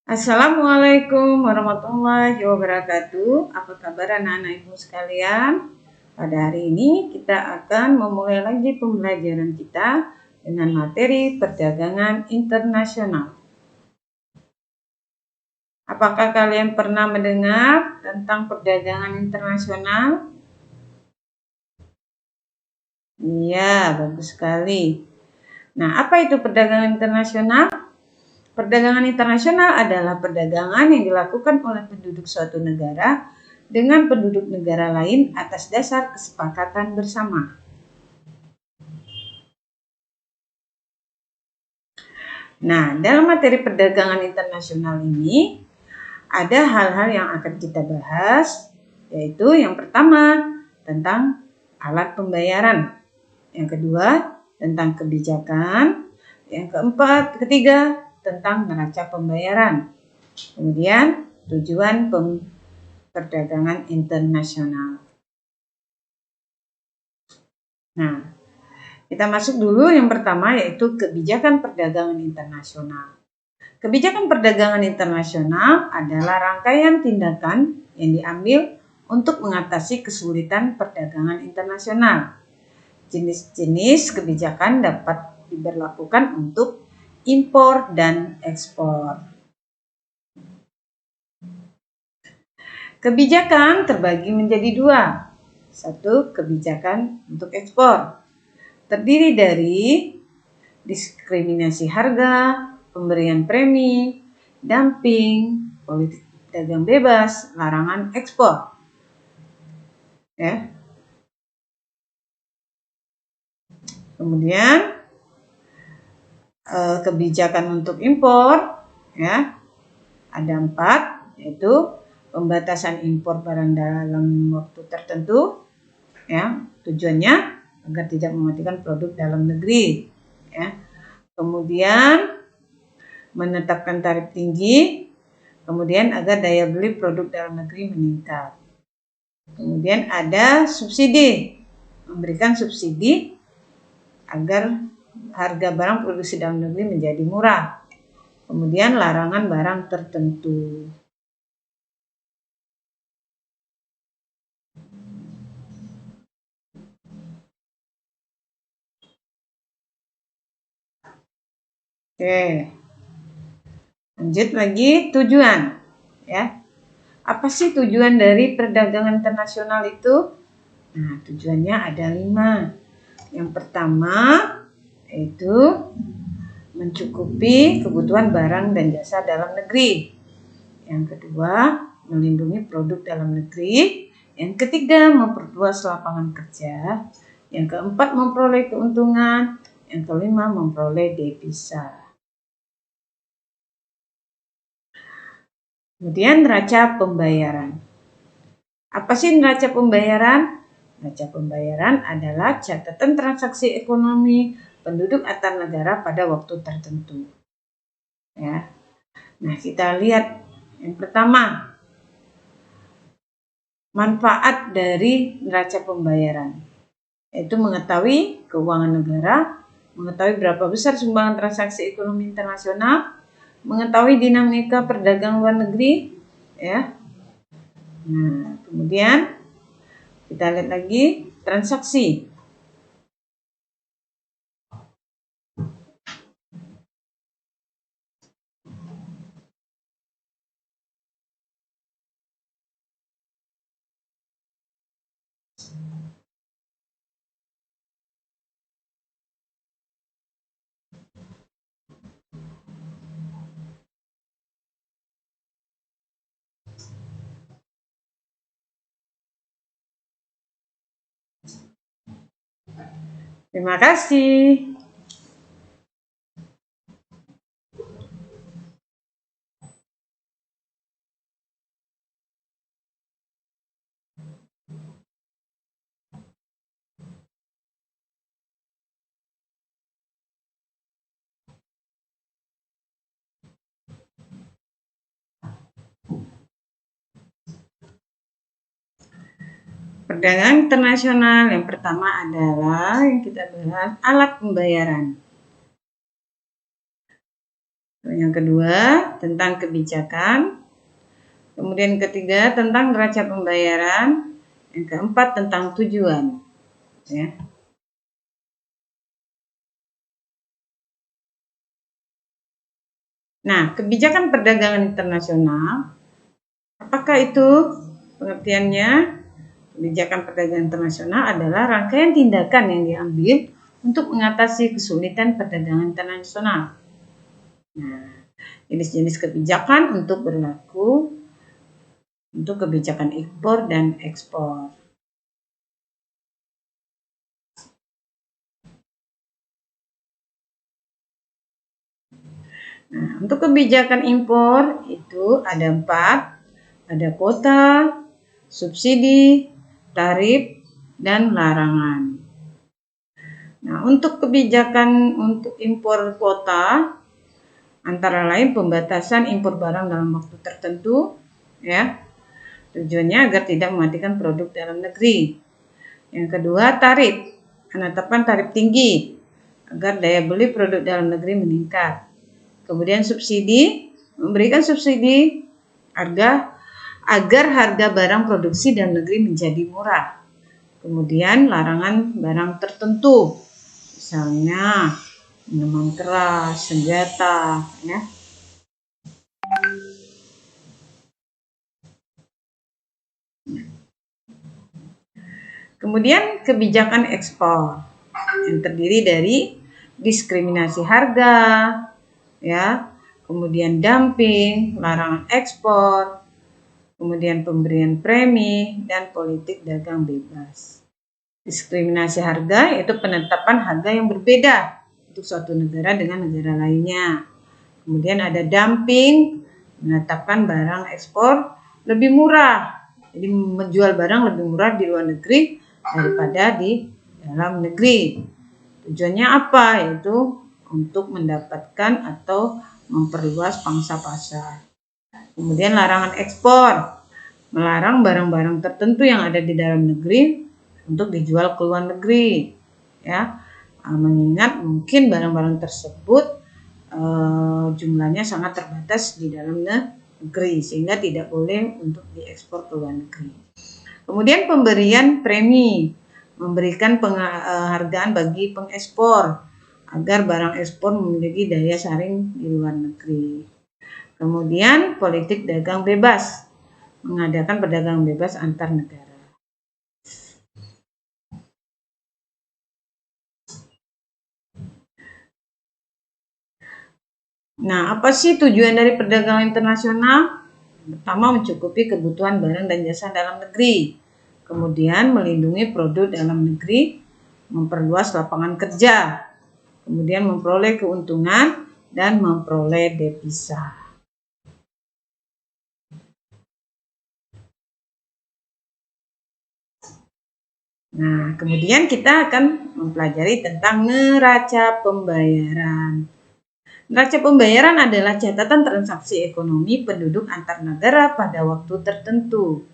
Assalamualaikum warahmatullahi wabarakatuh. Apa kabar anak-anak ibu sekalian? Pada hari ini kita akan memulai lagi pembelajaran kita dengan materi perdagangan internasional. Apakah kalian pernah mendengar tentang perdagangan internasional? Iya, bagus sekali. Nah, apa itu perdagangan internasional? Perdagangan internasional adalah perdagangan yang dilakukan oleh penduduk suatu negara dengan penduduk negara lain atas dasar kesepakatan bersama. Nah, dalam materi perdagangan internasional ini ada hal-hal yang akan kita bahas, yaitu yang pertama tentang alat pembayaran, yang kedua tentang kebijakan, yang ketiga tentang neraca pembayaran, kemudian tujuan perdagangan internasional. Nah, kita masuk dulu yang pertama, yaitu kebijakan perdagangan internasional. Kebijakan perdagangan internasional adalah rangkaian tindakan yang diambil untuk mengatasi kesulitan perdagangan internasional. Jenis-jenis kebijakan dapat diberlakukan untuk impor dan ekspor. Kebijakan terbagi menjadi dua. Satu, kebijakan untuk ekspor. Terdiri dari diskriminasi harga, pemberian premi, dumping, politik dagang bebas, larangan ekspor. Ya. Kemudian kebijakan untuk impor, ya, ada 4, yaitu pembatasan impor barang dalam waktu tertentu, ya, tujuannya agar tidak mematikan produk dalam negeri, ya. Kemudian menetapkan tarif tinggi, kemudian agar daya beli produk dalam negeri meningkat. Kemudian ada subsidi, memberikan subsidi agar harga barang produksi dalam negeri menjadi murah. Kemudian larangan barang tertentu. Oke. Lanjut lagi, tujuan, ya. Apa sih tujuan dari perdagangan internasional itu? Nah, tujuannya ada 5. Yang pertama yaitu mencukupi kebutuhan barang dan jasa dalam negeri. Yang kedua, melindungi produk dalam negeri. Yang ketiga, memperluas lapangan kerja. Yang keempat, memperoleh keuntungan. Yang kelima, memperoleh devisa. Kemudian neraca pembayaran. Apa sih neraca pembayaran? Neraca pembayaran adalah catatan transaksi ekonomi penduduk antar negara pada waktu tertentu. Ya. Nah, kita lihat yang pertama, manfaat dari neraca pembayaran, yaitu mengetahui keuangan negara, mengetahui berapa besar sumbangan transaksi ekonomi internasional, mengetahui dinamika perdagangan luar negeri, ya. Nah, kemudian kita lihat lagi transaksi. Terima kasih. Perdagangan internasional yang pertama adalah yang kita bahas alat pembayaran. Yang kedua tentang kebijakan. Kemudian ketiga tentang neraca pembayaran. Yang keempat tentang tujuan. Ya. Nah, kebijakan perdagangan internasional, apakah itu pengertiannya? Kebijakan perdagangan internasional adalah rangkaian tindakan yang diambil untuk mengatasi kesulitan perdagangan internasional. Nah, jenis-jenis kebijakan untuk berlaku untuk kebijakan impor dan ekspor. Nah, untuk kebijakan impor itu ada 4, ada kuota, subsidi, tarif, dan larangan. Nah, untuk kebijakan untuk impor kuota, antara lain pembatasan impor barang dalam waktu tertentu, ya. Tujuannya agar tidak mematikan produk dalam negeri. Yang kedua, tarif. Penetapan tarif tinggi agar daya beli produk dalam negeri meningkat. Kemudian subsidi, memberikan subsidi agar harga barang produksi dalam negeri menjadi murah. Kemudian larangan barang tertentu, misalnya minuman keras, senjata, ya. Kemudian kebijakan ekspor yang terdiri dari diskriminasi harga, ya, kemudian dumping, larangan ekspor, kemudian pemberian premi, dan politik dagang bebas. Diskriminasi harga yaitu penetapan harga yang berbeda untuk suatu negara dengan negara lainnya. Kemudian ada dumping, menetapkan barang ekspor lebih murah. Jadi menjual barang lebih murah di luar negeri daripada di dalam negeri. Tujuannya apa? Yaitu untuk mendapatkan atau memperluas pangsa pasar. Kemudian larangan ekspor, melarang barang-barang tertentu yang ada di dalam negeri untuk dijual ke luar negeri, ya. Mengingat mungkin barang-barang tersebut jumlahnya sangat terbatas di dalam negeri sehingga tidak boleh untuk diekspor ke luar negeri. Kemudian pemberian premi, memberikan penghargaan bagi pengekspor agar barang ekspor memiliki daya saing di luar negeri. Kemudian politik dagang bebas, mengadakan perdagangan bebas antar negara. Nah, apa sih tujuan dari perdagangan internasional? Pertama, mencukupi kebutuhan barang dan jasa dalam negeri. Kemudian, melindungi produk dalam negeri, memperluas lapangan kerja. Kemudian, memperoleh keuntungan dan memperoleh devisa. Nah, kemudian kita akan mempelajari tentang neraca pembayaran. Neraca pembayaran adalah catatan transaksi ekonomi penduduk antar negara pada waktu tertentu.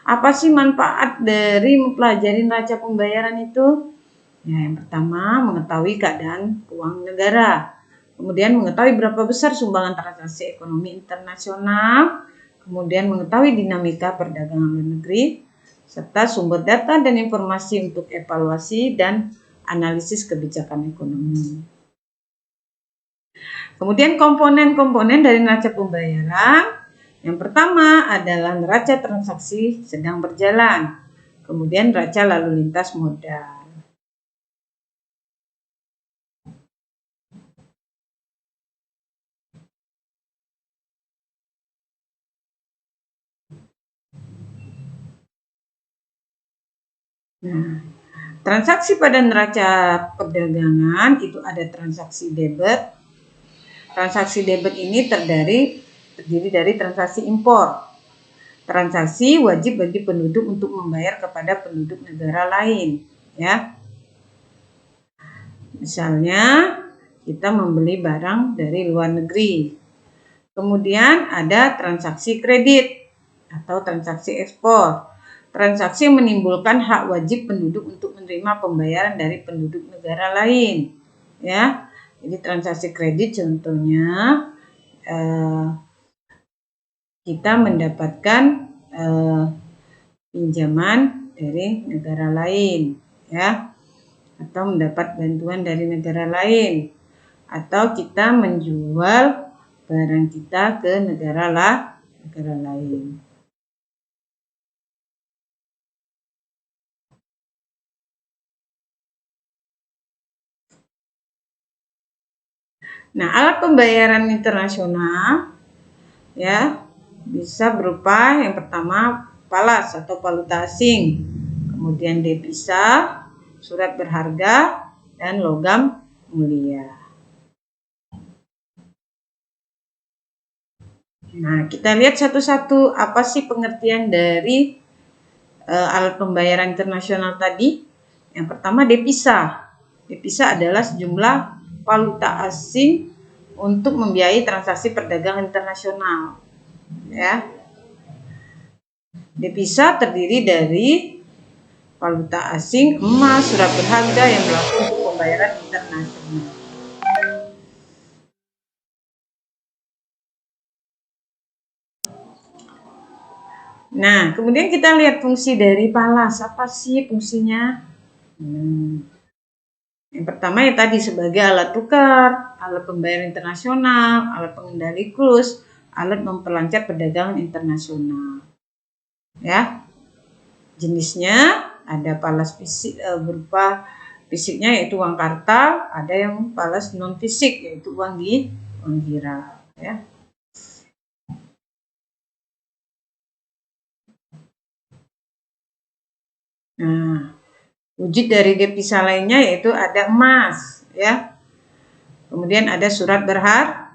Apa sih manfaat dari mempelajari neraca pembayaran itu? Ya, yang pertama, mengetahui keadaan keuangan negara. Kemudian mengetahui berapa besar sumbangan transaksi ekonomi internasional. Kemudian mengetahui dinamika perdagangan luar negeri, serta sumber data dan informasi untuk evaluasi dan analisis kebijakan ekonomi. Kemudian komponen-komponen dari neraca pembayaran. Yang pertama adalah neraca transaksi sedang berjalan. Kemudian neraca lalu lintas modal. Nah, transaksi pada neraca perdagangan itu ada transaksi debit. Transaksi debit ini terdiri dari transaksi impor. Transaksi wajib bagi penduduk untuk membayar kepada penduduk negara lain, ya. Misalnya kita membeli barang dari luar negeri. Kemudian ada transaksi kredit atau transaksi ekspor. Transaksi menimbulkan hak wajib penduduk untuk menerima pembayaran dari penduduk negara lain, ya. Jadi transaksi kredit contohnya kita mendapatkan pinjaman dari negara lain, ya, atau mendapat bantuan dari negara lain, atau kita menjual barang kita ke negara lain. Nah, alat pembayaran internasional, ya, bisa berupa yang pertama falas atau valuta asing, kemudian devisa, surat berharga, dan logam mulia. Nah, kita lihat satu-satu apa sih pengertian dari alat pembayaran internasional tadi. Yang pertama devisa. Devisa adalah sejumlah valuta asing untuk membiayai transaksi perdagangan internasional. Ya. Devisa terdiri dari valuta asing, emas, surat berharga yang berlaku untuk pembayaran internasional. Nah, kemudian kita lihat fungsi dari falas. Apa sih fungsinya? Yang pertama ya tadi sebagai alat tukar, alat pembayaran internasional, alat pengendali kurs, alat memperlancar perdagangan internasional. Ya, jenisnya ada falas fisik berupa fisiknya yaitu uang kartal, ada yang falas non fisik yaitu uang gira. Ya. Nah, wujud dari devisa lainnya yaitu ada emas, ya. Kemudian ada surat berharga.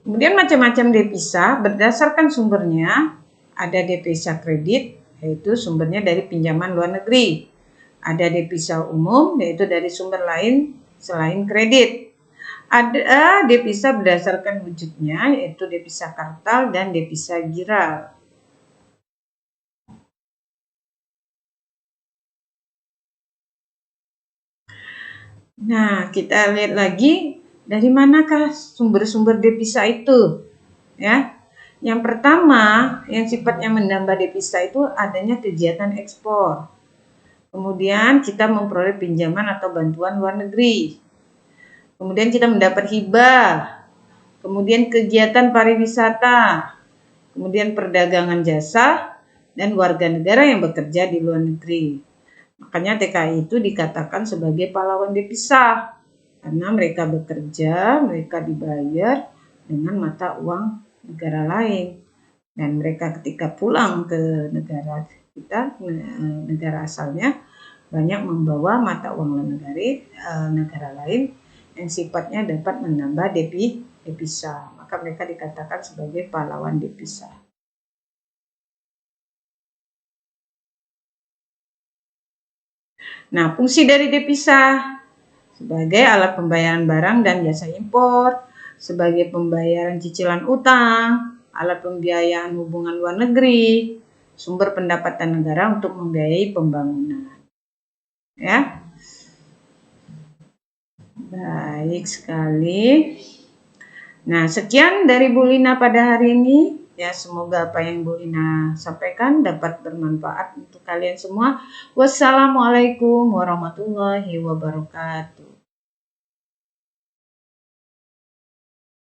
Kemudian macam-macam devisa berdasarkan sumbernya. Ada devisa kredit, yaitu sumbernya dari pinjaman luar negeri. Ada devisa umum, yaitu dari sumber lain selain kredit. Ada devisa berdasarkan wujudnya, yaitu devisa kartal dan devisa gira. Nah, kita lihat lagi dari manakah sumber-sumber devisa itu, ya. Yang pertama, yang sifatnya menambah devisa itu adanya kegiatan ekspor. Kemudian kita memperoleh pinjaman atau bantuan luar negeri. Kemudian kita mendapat hibah. Kemudian kegiatan pariwisata. Kemudian perdagangan jasa dan warga negara yang bekerja di luar negeri. Makanya TKI itu dikatakan sebagai pahlawan devisa. Karena mereka bekerja, mereka dibayar dengan mata uang negara lain, dan mereka ketika pulang ke negara kita, negara asalnya, banyak membawa mata uang negara lain yang sifatnya dapat menambah devisa, maka mereka dikatakan sebagai pahlawan devisa. Nah, fungsi dari devisa sebagai alat pembayaran barang dan jasa impor, sebagai pembayaran cicilan utang, alat pembiayaan hubungan luar negeri, sumber pendapatan negara untuk membiayai pembangunan. Ya. Baik sekali. Nah, sekian dari Bu Lina pada hari ini. Ya, semoga apa yang Bu Lina sampaikan dapat bermanfaat untuk kalian semua. Wassalamualaikum warahmatullahi wabarakatuh.